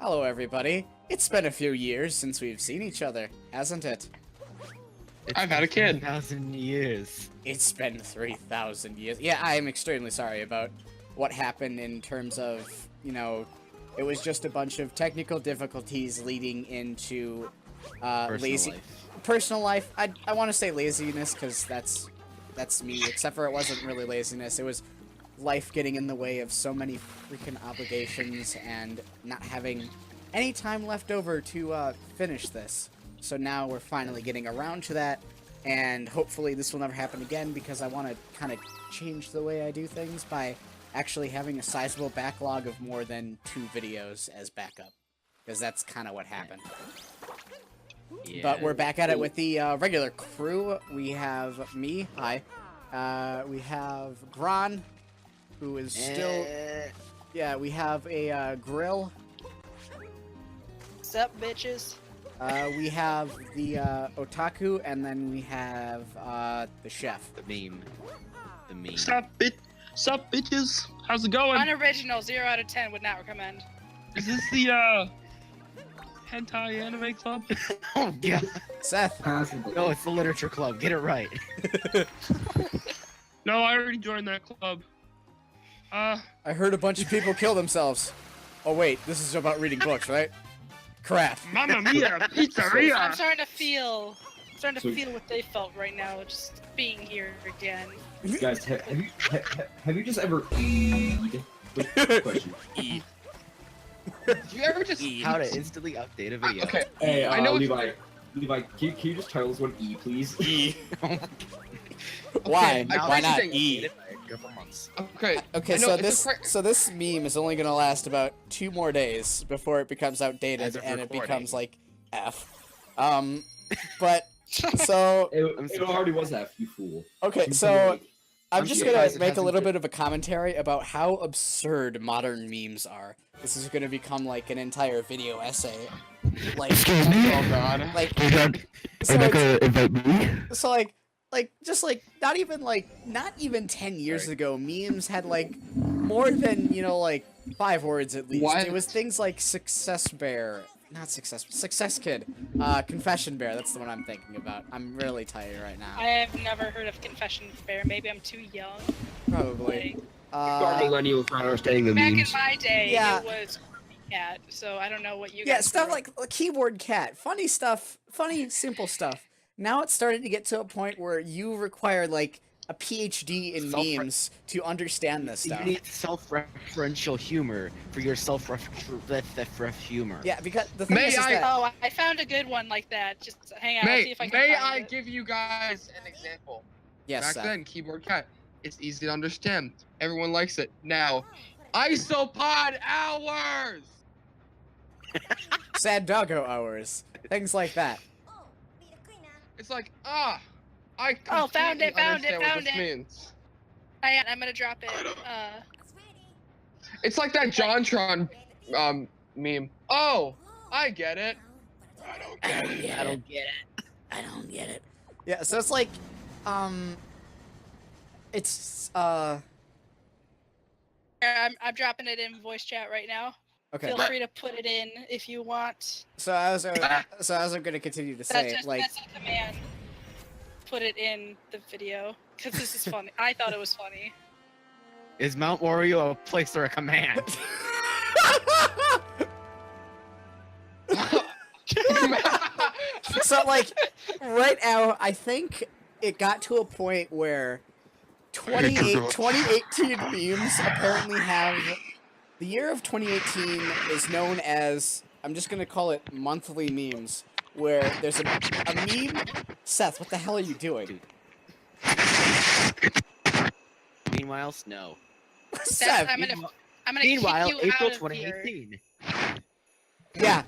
Hello, everybody. It's been a few years since we've seen each other, hasn't it? I've had a kid. 3,000 years. It's been 3,000 years. Yeah, I am extremely sorry about what happened in terms of, you know, it was just a bunch of technical difficulties leading into personal life. I want to say laziness because that's me, except for it wasn't really laziness. It was life getting in the way of so many freaking obligations and not having any time left over to finish this. So now we're finally getting around to that, and hopefully this will never happen again because I want to kind of change the way I do things by actually having a sizable backlog of more than 2 videos as backup, because that's kind of what happened. Yeah. But we're back at it with the regular crew. We have me, hi. We have Gron, who is still... Yeah, we have a Grill. What's up, bitches? We have the Otaku, and then we have the Chef. The meme. The meme. Sup, bitches? How's it going? Unoriginal, 0 out of 10, would not recommend. Is this the hentai anime club? Oh, yeah. Seth. No, it's the literature club. Get it right. No, I already joined that club. I heard a bunch of people kill themselves. Oh wait, this is about reading books, right? Crap. Mamma mia, pizzeria! I'm starting to feel what they felt right now, just being here again. Guys, have you just ever question? E. Did you ever just How to instantly update a video. Okay. Hey, I know Levi, can you just tell us what E, please? E. Okay, Why? I Why not think- E? For months. Okay. Okay, I know, so it's this meme is only gonna last about 2 more days before it becomes outdated As of and it recording. becomes like F. But so It already was F, you fool. okay, You so fucking- I'm just Yeah, gonna guys, it make a hasn't little been- bit of a commentary about how absurd modern memes are. This is gonna become like an entire video essay. Like, Oh god. like, Are so you not it's- gonna invite me? so not even 10 years ago, memes had like more than, you know, like 5 words at least. What? It was things like success kid, confession bear. That's the one I'm thinking about. I'm really tired right now. I have never heard of Confession Bear. Maybe I'm too young. Probably. Like, millennials not understanding the back memes. in my day, Yeah. it was cat. So I don't know what you Yeah, guys. stuff grew like keyboard cat, funny stuff, funny simple stuff. Now it's starting to get to a point where you require like a PhD in memes to understand this stuff. You need self-referential humor for your self-referential humor. Yeah, because the thing May is I- that Oh, I found a good one like that. Just hang on, I'll see if I can May find I it. give you guys an example? yes, Back Seth. then, keyboard cat. It's easy to understand. Everyone likes it. Now, isopod hours! Sad doggo hours, things like that. It's like, I Oh, found it, completely found it, understand what found this it. means. Hang on, I'm gonna drop it. It's like that JonTron meme. Oh, I get it. I don't get it. I don't get it. I don't get it. Yeah, so it's like, it's I'm dropping it in voice chat right now. okay. Feel free to put it in if you want. So as I'm gonna continue to That's say, just like, that's a command. Put it in the video because this is funny. I thought it was funny. Is Mount Wario a place or a command? so like, right now, I think it got to a point where 2018 memes apparently have. The year of 2018 is known as, I'm just gonna call it monthly memes, where there's a meme. Seth, what the hell are you doing? Meanwhile, snow. Seth, I'm gonna Meanwhile, kick you April out of here. 2018. yeah.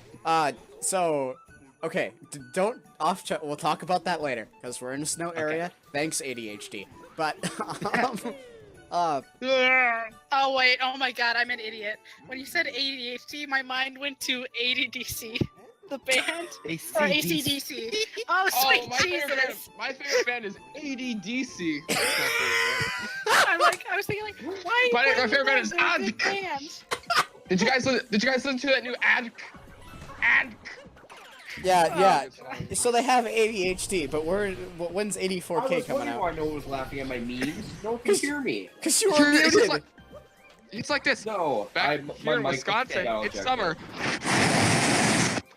So, okay, don't we'll talk about that later because we're in a snow area. Thanks, ADHD. But Oh wait, oh my god, I'm an idiot. When you said ADHD, my mind went to ADDC, the band, or ACDC. Oh sweet Jesus! My favorite band is ADDC. I was thinking like, why? My why favorite band is they're a good Odd. band? Did you guys listen to that new ad? Yeah. It's funny. So they have ADHD, but when's 84K coming out? I know one was laughing at my memes. No one can hear me. Cause you were Sure, it's just muted. It's like this. No, Back here in mic Wisconsin, got it's ejected. summer.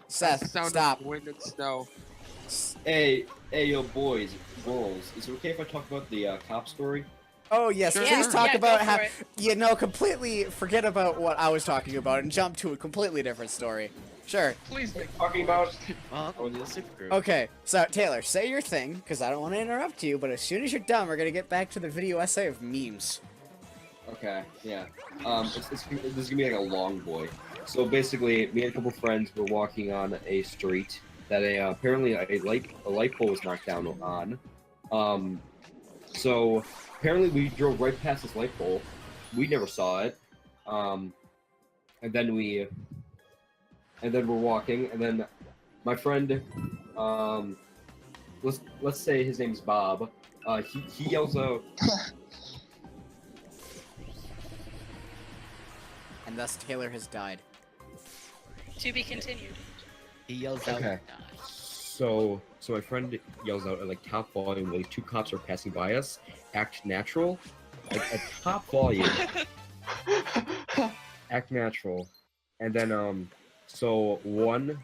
Seth, Sound stop. of wind and snow. Hey, yo, boys, girls. Is it okay if I talk about the cop story? Oh yes, Sure. please Yeah, talk yeah, about go how for it. completely forget about what I was talking about and jump to a completely different story. Sure. Please make Talking about Well, go to the supergroup. Okay, so Taylor, say your thing, because I don't want to interrupt you, but as soon as you're done, we're gonna get back to the video essay of memes. Okay, yeah. This is gonna be like a long boy. So basically, me and a couple friends were walking on a street that apparently a light pole was knocked down on. So apparently we drove right past this light pole. We never saw it. And then we're walking, and then my friend, let's say his name's Bob. He yells out. And thus Taylor has died. To be continued. He yells out. Okay. So my friend yells out at like top volume, like two cops are passing by us. Act natural, like at top volume. Act natural, and then so one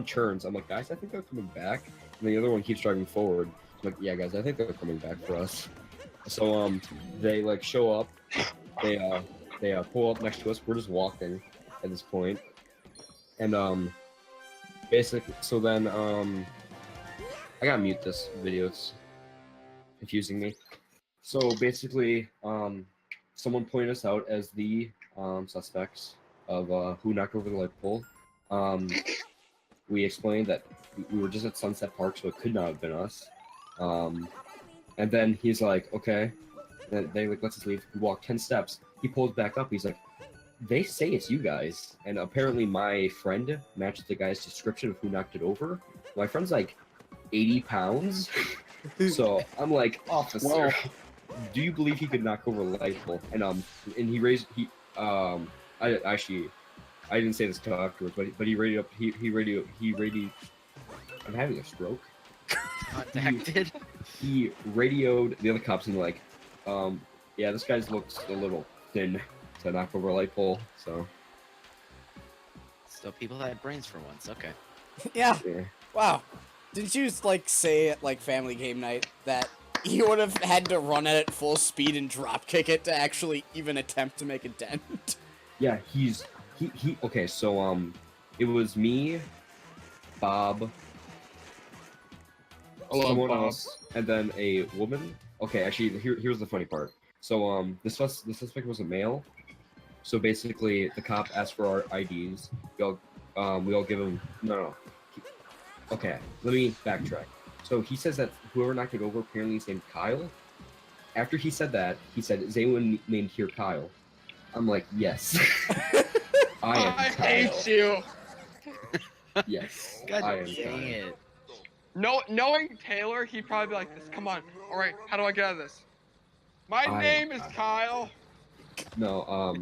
turns. I'm like, guys, I think they're coming back, and the other one keeps driving forward. I'm like, yeah, guys, I think they're coming back for us. So they like show up. They pull up next to us. We're just walking at this point, and basically, so then I gotta mute this video. It's confusing me. So basically, someone pointed us out as the suspects of who knocked over the light pole. We explained that we were just at Sunset Park, so it could not have been us. And then he's like, okay. And they like lets us leave. We walk 10 steps. He pulls back up. He's like, they say it's you guys. And apparently my friend matches the guy's description of who knocked it over. My friend's like 80 pounds. So I'm like, officer, do you believe he could knock over a light pole? And I didn't say this till afterwards, but he radioed up. He radioed. I'm having a stroke. Contacted. He radioed the other cops and like, yeah, this guy's looks a little thin to knock over a light pole. So People had brains for once. Okay. Yeah. yeah. Wow. Didn't you like say at like family game night that you would have had to run it at full speed and drop kick it to actually even attempt to make a dent? Yeah, he okay, so it was me, Bob, someone else, and then a woman. Okay, actually here's the funny part. So the suspect was a male. So basically the cop asked for our IDs. We all give him no. Okay, let me backtrack. So he says that whoever knocked it over apparently is named Kyle. After he said that, he said, is anyone named here Kyle? I'm like, yes. I am I Kyle. hate you. Yes, God I am dang Kyle. it. Knowing Taylor, he'd probably be like this. Come on. All right. How do I get out of this? My I name am is Kyle. No,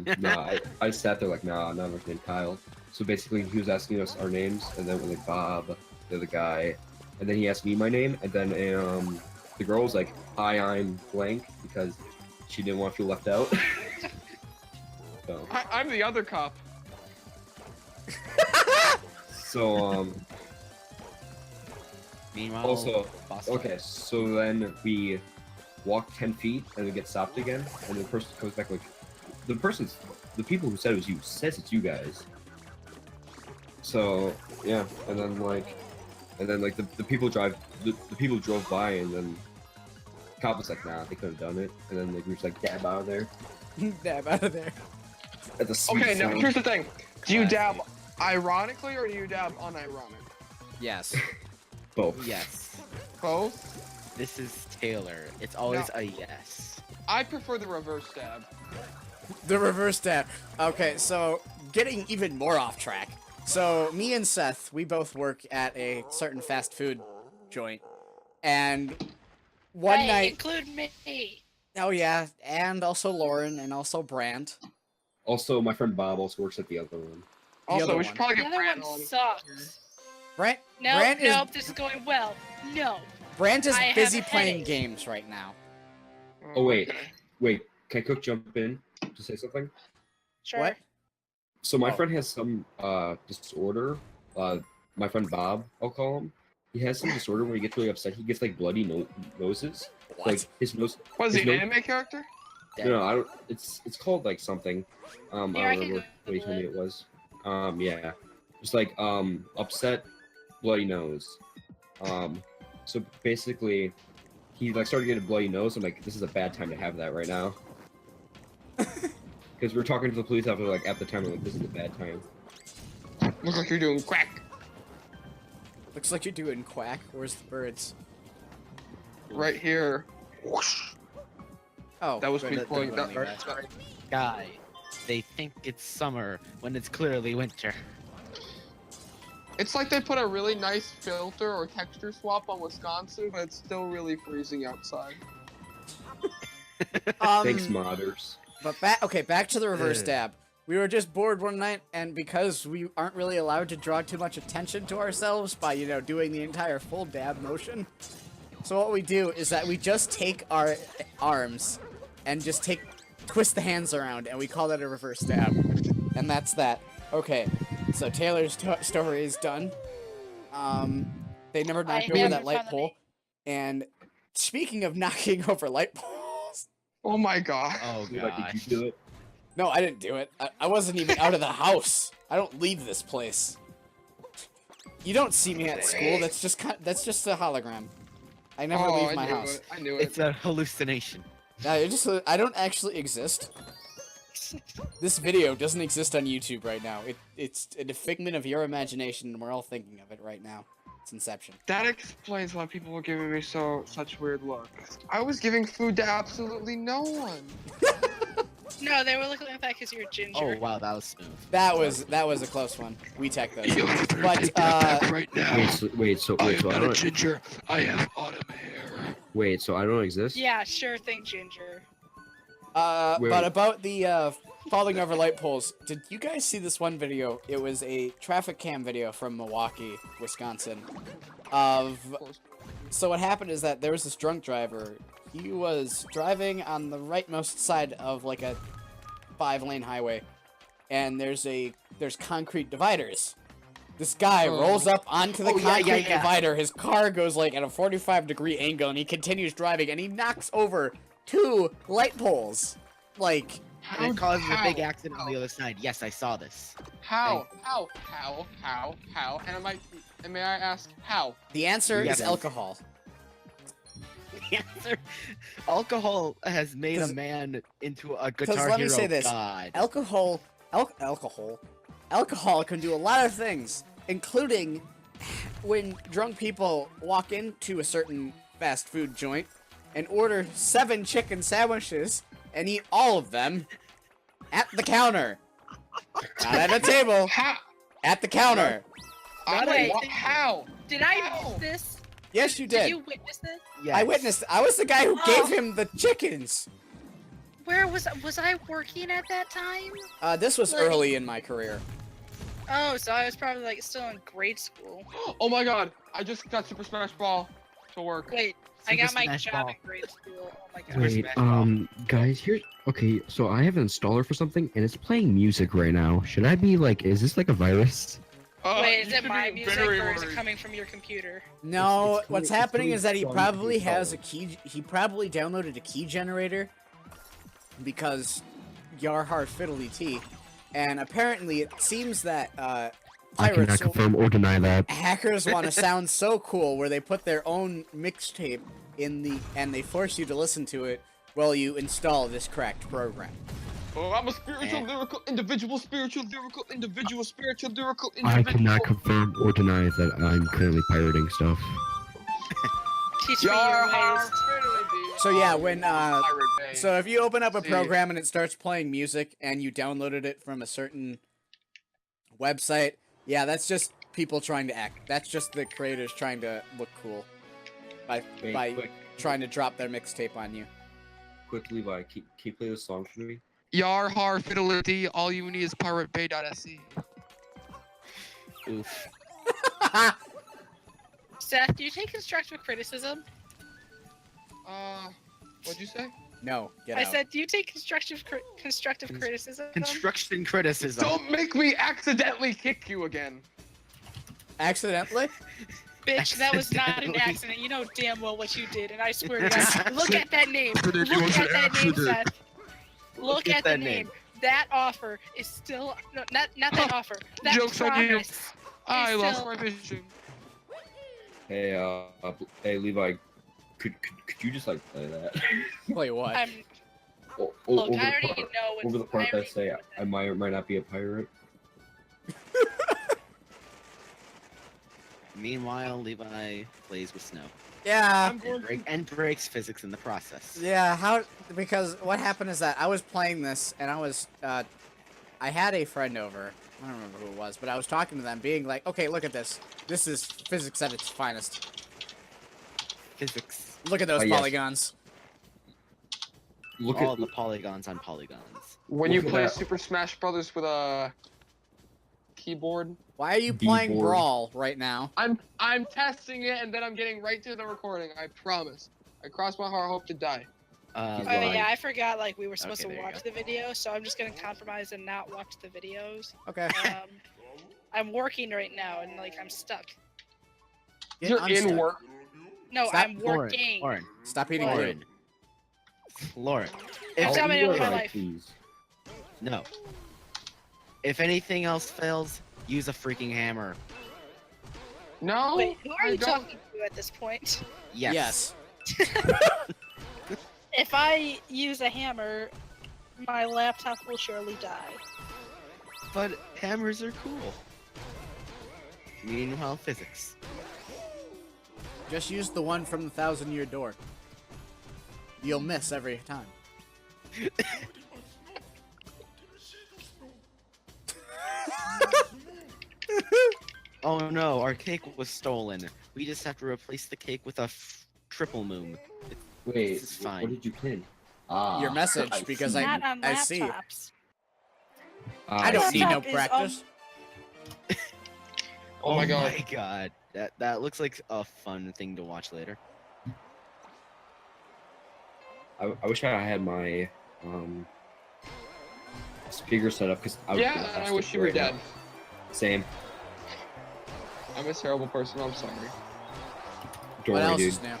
I sat there like, nah, none of us named Kyle. So basically, he was asking us our names, and then we're like, Bob, the other guy, and then he asked me my name, and then the girl was like, hi, I'm blank, because she didn't want to feel left out. So, I'm the other cop. so Meanwhile, also, boss okay, so then we walk 10 feet, and we get stopped again, and the person comes back like, the people who said it was you says it's you guys. So yeah, and then the people drove by, and then the cop was like, nah, they could have done it, and then the group's like, dab out of there. Dab out of there. At the sweet Okay, now sound. here's the thing. Do you dab ironically or do you dab unironic? Yes. Both. Yes. Both? This is Taylor. It's always a yes. I prefer the reverse dab. The reverse dab. Okay, so getting even more off track. So me and Seth, we both work at a certain fast food joint, and one Hey, night. include me. Oh yeah, and also Lauren, and also Brandt. Also, my friend Bob also works at the other one. Also, other we should one. probably The get other Brand one on. sucks. Brant, No, Brant is nope, this is going well. No. Brant is I have busy a playing headache. games right now. Oh, wait. Okay. Wait, can Cook jump in to say something? Sure. What? So my Oh. friend has some disorder. My friend Bob, I'll call him. He has some disorder where he gets really upset. He gets like bloody noses. What? Like his nose. Was his he an nose- anime character? No, I don't. It's called like something. I don't Here, I can remember what he Google told me it. it was. Yeah, just like upset, bloody nose. So basically, he like started getting a bloody nose. I'm like, this is a bad time to have that right now. Because we're talking to the police after like at the time. We're like, this is a bad time. Looks like you're doing crack. Looks like you're doing quack. Where's the birds? Right here. Whoosh. Oh, That was good, me don't pulling even that leave bird. that. Guy, they think it's summer when it's clearly winter. It's like they put a really nice filter or texture swap on Wisconsin, but it's still really freezing outside. Thanks, Um, modders. but back to the reverse dab. We were just bored one night, and because we aren't really allowed to draw too much attention to ourselves by, you know, doing the entire full dab motion, so what we do is that we just take our arms and just twist the hands around, and we call that a reverse dab. And that's that. Okay, so Taylor's story is done. They never knocked over haven't that light found the pole. And speaking of knocking over light poles, Oh my god. Oh Like, gosh. did you do it? no, I didn't do it. I wasn't even out of the house. I don't leave this place. You don't see me at school. That's just a hologram. I never leave my house. I knew it. It's a hallucination. I don't actually exist. This video doesn't exist on YouTube right now. It's a figment of your imagination, and we're all thinking of it right now. It's Inception. That explains why people were giving me such weird looks. I was giving food to absolutely no one. No, they were looking at that because you're ginger. Oh wow, that was smooth. That was a close one. We tech those. You better But, take that back right now. So I don't. ginger. I have autumn hair. Wait, so I don't exist? Yeah, sure thing, ginger. Wait. But about the falling over light poles, did you guys see this one video? It was a traffic cam video from Milwaukee, Wisconsin. So what happened is that there was this drunk driver. He was driving on the rightmost side of like a 5-lane highway, and there's concrete dividers. This guy rolls up onto the concrete divider. His car goes like at a 45-degree angle, and he continues driving, and he knocks over 2 light poles. Like, And it causes a big accident on the other side. Yes, I saw this. How? And may I ask how? the answer Yes. is alcohol. The answer: alcohol has made a 'Cause- man into a guitar let me hero say this. god. Alcohol can do a lot of things, including when drunk people walk into a certain fast food joint and order 7 chicken sandwiches and eat all of them at the counter. Not at a table, How? at the counter. Wait, How? Did I Ow. miss this? Yes, you Did did. you witness this? Yes. I witnessed. I was the guy who gave him the chickens. Where was I working at that time? This was Like- early in my career. Oh, so I was probably like still in grade school. Oh my god! I just got Super Smash Ball to work. Wait, I Super got my Smash job Ball. in grade school. Oh my god. Wait, Wait, Smash Ball. guys, here. Okay, so I have an installer for something, and it's playing music right now. Should I be like, is this like a virus? Wait, is you it should my be music very or is it worried. coming from your computer? No, it's what's coming- it's happening coming is that he from probably the has a installer. key. He probably downloaded a key generator because yar hard fiddly tea, and apparently it seems that I pirates, cannot confirm or deny that. hackers want to sound so cool where they put their own mixtape and they force you to listen to it while you install this cracked program. Oh, I'm a spiritual, lyrical individual, spiritual, lyrical individual, spiritual, lyrical I individual. cannot confirm or deny that I'm currently pirating stuff. Teach me your ways. So yeah, when Pirate Bay. so if you open up a See. program and it starts playing music and you downloaded it from a certain website, yeah, that's just people trying to act. That's just the creators trying to look cool by Wait, trying to drop their mixtape on you. quick, Levi, can you play this song for me? Yar har fidelity. All you need is piratebay.se. Oof. Seth, do you take constructive criticism? What'd you say? No, get I out. said, do you take constructive criticism? Construction criticism. Don't make me accidentally kick you again. Accidentally? Bitch, that was not an Accidentally. accident. You know damn well what you did, and I swear to God, look at that name. Look at that name, Seth. Look at the that name. name. That offer is still no, not that offer. That Joke's on you. promise. I is lost still- my vision. Hey, hey, Levi, could you just like play that? Wait, what? I'm, Look, look, I already know what. over the part I that already say know what I might or might not be a pirate. Meanwhile, Levi plays with snow Yeah. and breaks physics in the process. Yeah, how, because what happened is that I was playing this, and I had a friend over, I don't remember who it was, but I was talking to them, being like, okay, look at this. This is physics at its finest. Physics. Look at those Yes. polygons. Look All at the polygons on polygons. When Look you at play that. Super Smash Brothers with a keyboard, Why are you playing B-board. Brawl right now? I'm testing it and then I'm getting right to the recording. I promise. I cross my heart, hope to die. Uh, He's Oh lying. yeah, I forgot. Like we were supposed Okay, to there you watch the video, so I'm just gonna compromise and not watch the videos. Okay. I'm working right now, and like I'm stuck. Get You're unstuck. in work. No, Stop. I'm working. Lauren. Stop eating Lauren. glue. Lauren. I'm If, dominating my Levi, life. please. no. If anything else fails, use a freaking hammer. No. Wait, who are I you don't- talking to at this point? Yes. If I use a hammer, my laptop will surely die. But hammers are cool. Meanwhile, physics. Just use the one from the 1,000-year door. You'll miss every time. Oh no, our cake was stolen. We just have to replace the cake with a triple moon. Wait, This is fine. what did you pin? Ah, Your message, I because see. Not on I see. laptops. I don't need no Laptop is, practice. Oh my god. my god. That looks like a fun thing to watch later. I wish I had my speaker set up because Yeah, and I wish you were dead. Same. I'm a terrible person. I'm sorry. Don't What worry, else dude. is new?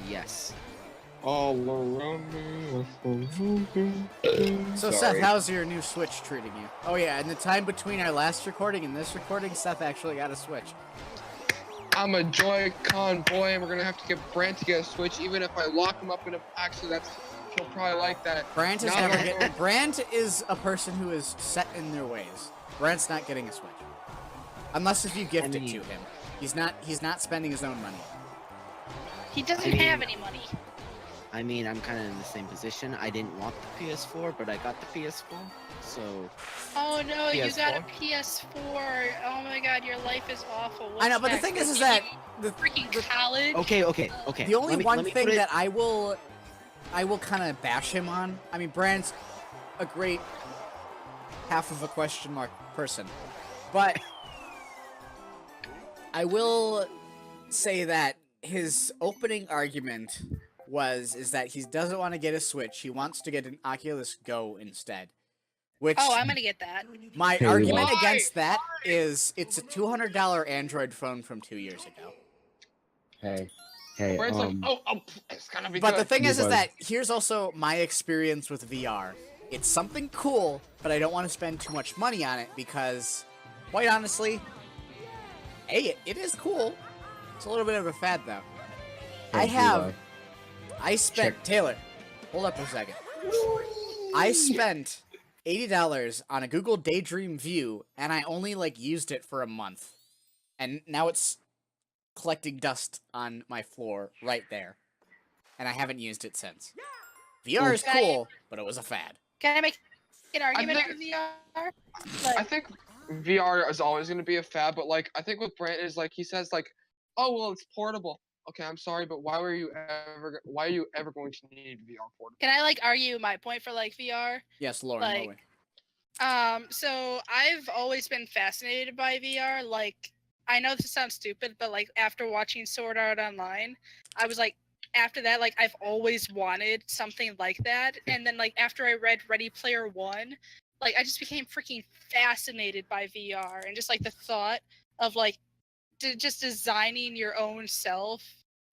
Yes. All around me. So Sorry. Seth, how's your new Switch treating you? Oh yeah, in the time between our last recording and this recording, Seth actually got a Switch. I'm a Joy-Con boy, and we're gonna have to get Brant to get a Switch. Even if I lock him up in a box, so that's he'll probably like that. Brant is Now never that- getting. Brant is a person who is set in their ways. Brant's not getting a Switch, unless if you gift it to mean- him. He's not spending his own money. He doesn't I mean- have any money. I mean, I'm kind of in the same position. I didn't want the PS4, but I got the PS4, so... Oh no, you got a PS4? PS4. Oh my god, your life is awful. I know, What's but the next? thing is Like, that you the freaking college. Okay. The only Let me one put thing it- that I will kind of bash him on. I mean, Brand's a great half of a question mark person, but I will say that his opening argument is that he doesn't want to get a Switch. He wants to get an Oculus Go instead. Which Oh, I'm gonna get that. my Hey, argument why? against that is it's a $200 Android phone from 2 years ago. Hey, Brant's like, oh, it's gonna be But good. the thing is Levi. that here's also my experience with VR. It's something cool, but I don't want to spend too much money on it because, quite honestly, it is cool. It's a little bit of a fad though. I spent Check. Taylor. Hold up a second. I spent $80 on a Google Daydream View, and I only used it for a month, and now it's collecting dust on my floor right there, and I haven't used it since. VR is cool, but it was a fad. Can I make an argument think- for VR? I Like, think VR is always gonna be a fad, but I think with Brant is he says oh well, it's portable. Okay, I'm sorry, but why are you ever going to need VR portable? Can I like argue my point for like VR? Yes, Lauren. Like, Lowen. So I've always been fascinated by VR. Like, I know this sounds stupid, but like after watching Sword Art Online, I was like, after that, like I've always wanted something like that. And then like after I read Ready Player One, like I just became freaking fascinated by VR and just like the thought of like just designing your own self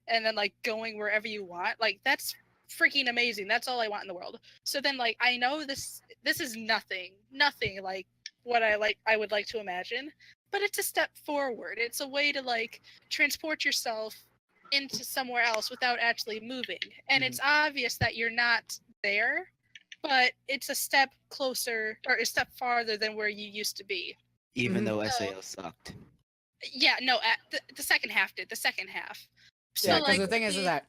and then like going wherever you want. Like that's freaking amazing. That's all I want in the world. So then like I know this is nothing like what I would like to imagine, but it's a step forward. It's a way to like transport yourself into somewhere else without actually moving. And it's obvious that you're not there, but it's a step closer or a step farther than where you used to be. Even Mhm. though So- SAO sucked. Yeah, no, the second half did. The second half. So, Yeah, because like, the thing is that,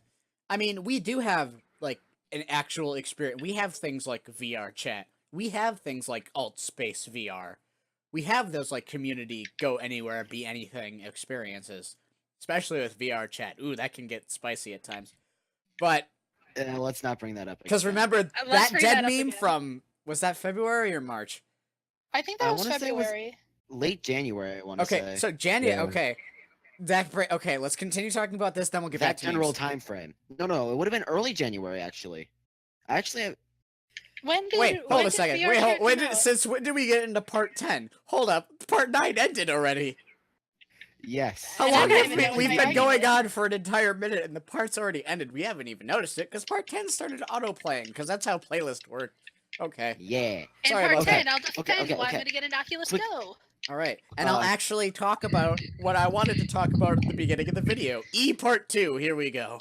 I mean, we do have like an actual experience. We have things like VR chat. We have things like Alt Space VR. We have those like community go anywhere, be anything experiences, especially with VR chat. Ooh, that can get spicy at times. But Let's not bring that up. because again. remember Let's that bring dead that up meme again. from, was that February or March? I think I that was wanna say it was- February. late January, I want to Okay, say. so January. Yeah. Okay, okay. Let's continue talking about this. Then we'll get that back to general memes. time frame. No, it would have been early January actually. Actually, When did Wait, hold when a did second. VR Wait, chat when come did, out? since when did we get into part 10? Hold up, part 9 ended already. yes. How And I long don't have even we? know We've if I been argued going it. on for an entire minute, and the part's already ended. We haven't even noticed it because part 10 started auto playing because that's how playlists work. Okay, Yeah. In sorry part about 10, that. I'll defend okay, why I'm okay. going to get an Oculus Quick- Go. All right, and I'll Uh, actually talk about what I wanted to talk about at the beginning of the video. Part 2. Here we go.